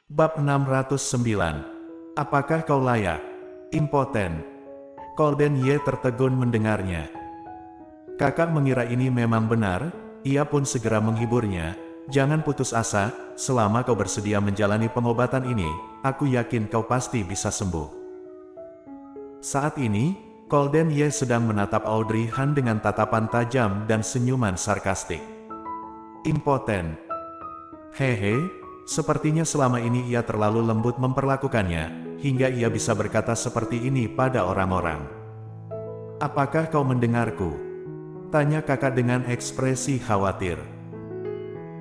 Bab 609. Apakah kau layak? Impoten. Kolden Ye tertegun mendengarnya. Kakak mengira ini memang benar, ia pun segera menghiburnya. Jangan putus asa, selama kau bersedia menjalani pengobatan ini, aku yakin kau pasti bisa sembuh. Saat ini, Kolden Ye sedang menatap Audrey Han dengan tatapan tajam dan senyuman sarkastik. Impoten. Hehe, sepertinya selama ini ia terlalu lembut memperlakukannya, hingga ia bisa berkata seperti ini pada orang-orang. Apakah kau mendengarku? Tanya kakak dengan ekspresi khawatir.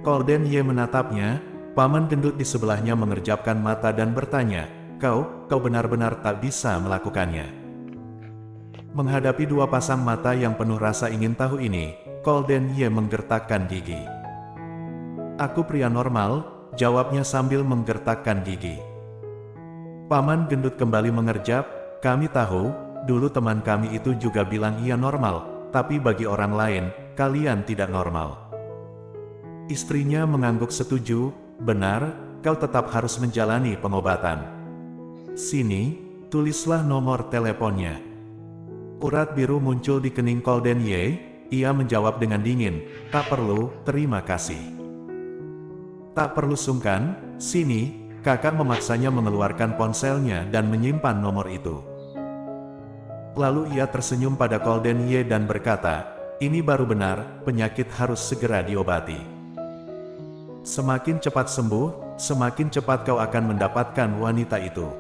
Kolden Ye menatapnya, paman gendut di sebelahnya mengerjapkan mata dan bertanya, kau benar-benar tak bisa melakukannya. Menghadapi dua pasang mata yang penuh rasa ingin tahu ini, Kolden Ye menggertakkan gigi. Aku pria normal, jawabnya sambil menggertakkan gigi. Paman gendut kembali mengerjap, kami tahu, dulu teman kami itu juga bilang ia normal, tapi bagi orang lain, kalian tidak normal. Istrinya mengangguk setuju, benar, kau tetap harus menjalani pengobatan. Sini, tulislah nomor teleponnya. Urat biru muncul di kening Kolden Ye, ia menjawab dengan dingin, tak perlu, terima kasih. Tak perlu sungkan, sini, kakak memaksanya mengeluarkan ponselnya dan menyimpan nomor itu. Lalu ia tersenyum pada Kolden Ye dan berkata, ini baru benar, penyakit harus segera diobati. Semakin cepat sembuh, semakin cepat kau akan mendapatkan wanita itu.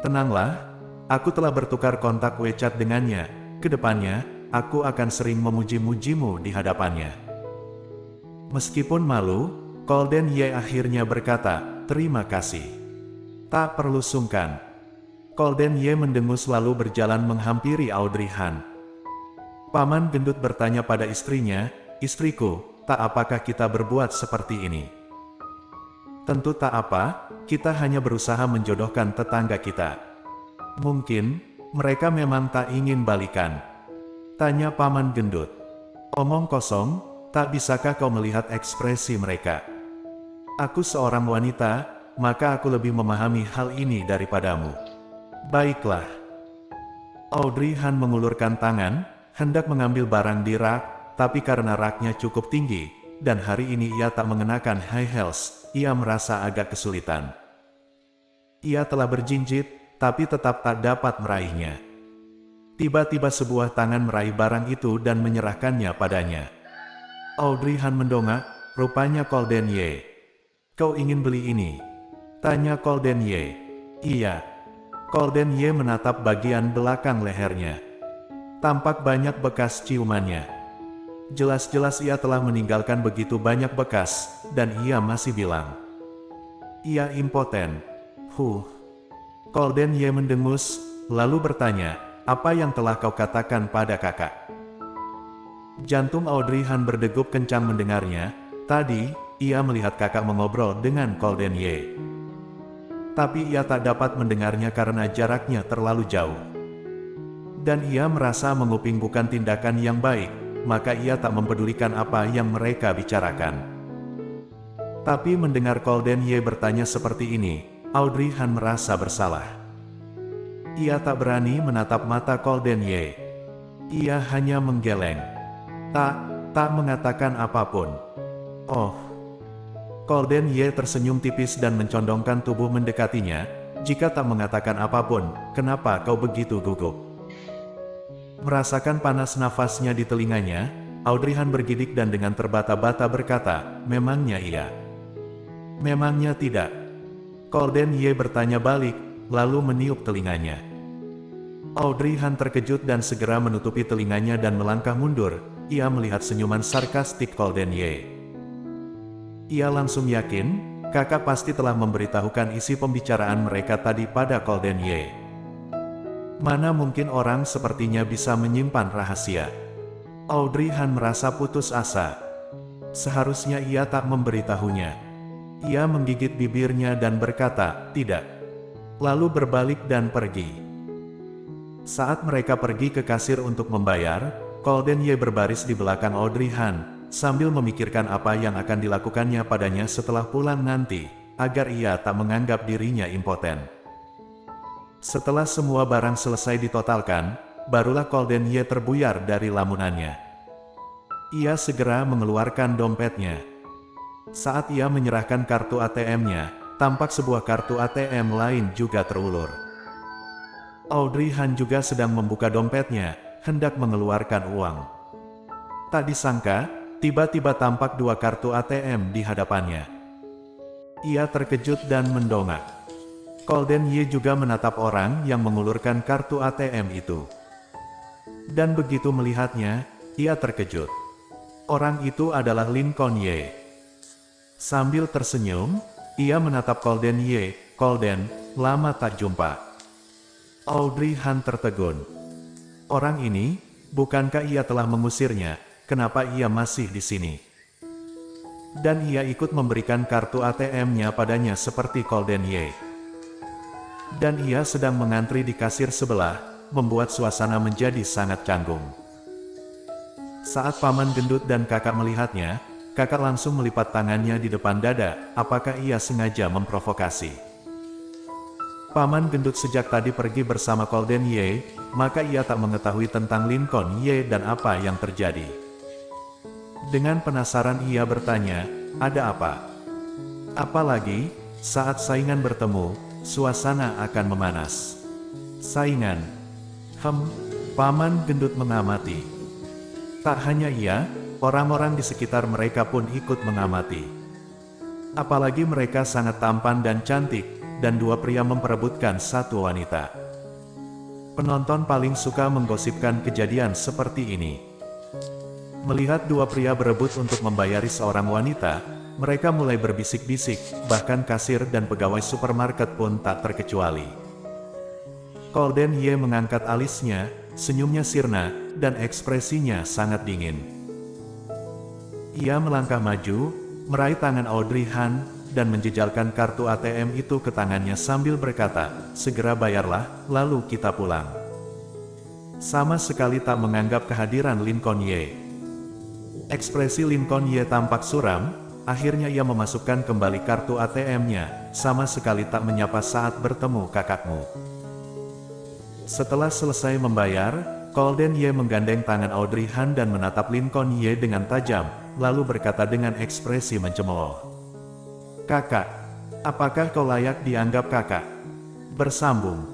Tenanglah, aku telah bertukar kontak WeChat dengannya, kedepannya, aku akan sering memuji-mujimu di hadapannya. Meskipun malu, Kolden Ye akhirnya berkata, terima kasih. Tak perlu sungkan. Kolden Ye mendengus lalu berjalan menghampiri Audrey Han. Paman gendut bertanya pada istrinya, istriku, tak apakah kita berbuat seperti ini? Tentu tak apa, kita hanya berusaha menjodohkan tetangga kita. Mungkin, mereka memang tak ingin balikan. Tanya paman gendut. Omong kosong, tak bisakah kau melihat ekspresi mereka? Aku seorang wanita, maka aku lebih memahami hal ini daripadamu. Baiklah. Audrey Han mengulurkan tangan, hendak mengambil barang di rak, tapi karena raknya cukup tinggi, dan hari ini ia tak mengenakan high heels, ia merasa agak kesulitan. Ia telah berjinjit, tapi tetap tak dapat meraihnya. Tiba-tiba sebuah tangan meraih barang itu dan menyerahkannya padanya. Audrey Han mendongak, rupanya Kolden Ye. Kau ingin beli ini? Tanya Kolden Ye. Iya. Kolden Ye menatap bagian belakang lehernya. Tampak banyak bekas ciumannya. Jelas-jelas ia telah meninggalkan begitu banyak bekas, dan ia masih bilang, ia impoten. Kolden Ye mendengus, lalu bertanya, apa yang telah kau katakan pada kakak? Jantung Audrey Han berdegup kencang mendengarnya. Tadi, ia melihat kakak mengobrol dengan Kolden Ye. Tapi ia tak dapat mendengarnya karena jaraknya terlalu jauh. Dan ia merasa menguping bukan tindakan yang baik, maka ia tak mempedulikan apa yang mereka bicarakan. Tapi mendengar Kolden Ye bertanya seperti ini, Audrey Han merasa bersalah. Ia tak berani menatap mata Kolden Ye. Ia hanya menggeleng. Tak mengatakan apapun. Oh. Kolden Ye tersenyum tipis dan mencondongkan tubuh mendekatinya. Jika tak mengatakan apapun, kenapa kau begitu gugup? Merasakan panas nafasnya di telinganya, Audrey Han bergidik dan dengan terbata-bata berkata, memangnya iya? Memangnya tidak? Kolden Ye bertanya balik, lalu meniup telinganya. Audrey Han terkejut dan segera menutupi telinganya dan melangkah mundur. Ia melihat senyuman sarkastik Kolden Ye. Ia langsung yakin, kakak pasti telah memberitahukan isi pembicaraan mereka tadi pada Kolden Ye. Mana mungkin orang sepertinya bisa menyimpan rahasia. Audrey Han merasa putus asa. Seharusnya ia tak memberitahunya. Ia menggigit bibirnya dan berkata, tidak. Lalu berbalik dan pergi. Saat mereka pergi ke kasir untuk membayar, Kolden Ye berbaris di belakang Audrey Han, sambil memikirkan apa yang akan dilakukannya padanya setelah pulang nanti. agar ia tak menganggap dirinya impoten. Setelah semua barang selesai ditotalkan, barulah Golden Ye terbuyar dari lamunannya. Ia segera mengeluarkan dompetnya. Saat ia menyerahkan kartu ATM-nya, tampak sebuah kartu ATM lain juga terulur. Audrey Han juga sedang membuka dompetnya, hendak mengeluarkan uang. Tak disangka, tiba-tiba tampak dua kartu ATM di hadapannya. Ia terkejut dan mendongak. Golden Ye juga menatap orang yang mengulurkan kartu ATM itu. Dan begitu melihatnya, ia terkejut. Orang itu adalah Lincoln Ye. Sambil tersenyum, ia menatap Golden Ye. "Golden, lama tak jumpa." Audrey Han tertegun. Orang ini, bukankah ia telah mengusirnya, kenapa ia masih di sini? Dan ia ikut memberikan kartu ATM-nya padanya seperti Golden Ye. Dan ia sedang mengantri di kasir sebelah, membuat suasana menjadi sangat canggung. Saat Paman Gendut dan kakak melihatnya, kakak langsung melipat tangannya di depan dada, apakah ia sengaja memprovokasi. Paman Gendut sejak tadi pergi bersama Golden Ye, maka ia tak mengetahui tentang Lincoln Ye dan apa yang terjadi. Dengan penasaran ia bertanya, "Ada apa?" Apalagi, saat saingan bertemu, suasana akan memanas. Saingan? Paman Gendut mengamati. Tak hanya ia, orang-orang di sekitar mereka pun ikut mengamati. Apalagi mereka sangat tampan dan cantik, dan dua pria memperebutkan satu wanita. Penonton paling suka menggosipkan kejadian seperti ini. Melihat dua pria berebut untuk membayari seorang wanita, mereka mulai berbisik-bisik, bahkan kasir dan pegawai supermarket pun tak terkecuali. Golden Ye mengangkat alisnya, senyumnya sirna, dan ekspresinya sangat dingin. Ia melangkah maju, meraih tangan Audrey Han, dan menjejalkan kartu ATM itu ke tangannya sambil berkata, "Segera bayarlah, lalu kita pulang." Sama sekali tak menganggap kehadiran Lincoln Ye. Ekspresi Lincoln Ye tampak suram. Akhirnya ia memasukkan kembali kartu ATM-nya, sama sekali tak menyapa saat bertemu kakakmu. Setelah selesai membayar, Golden Ye menggandeng tangan Audrey Han dan menatap Lincoln Ye dengan tajam, lalu berkata dengan ekspresi mencemooh, "Kakak, apakah kau layak dianggap kakak?" Bersambung.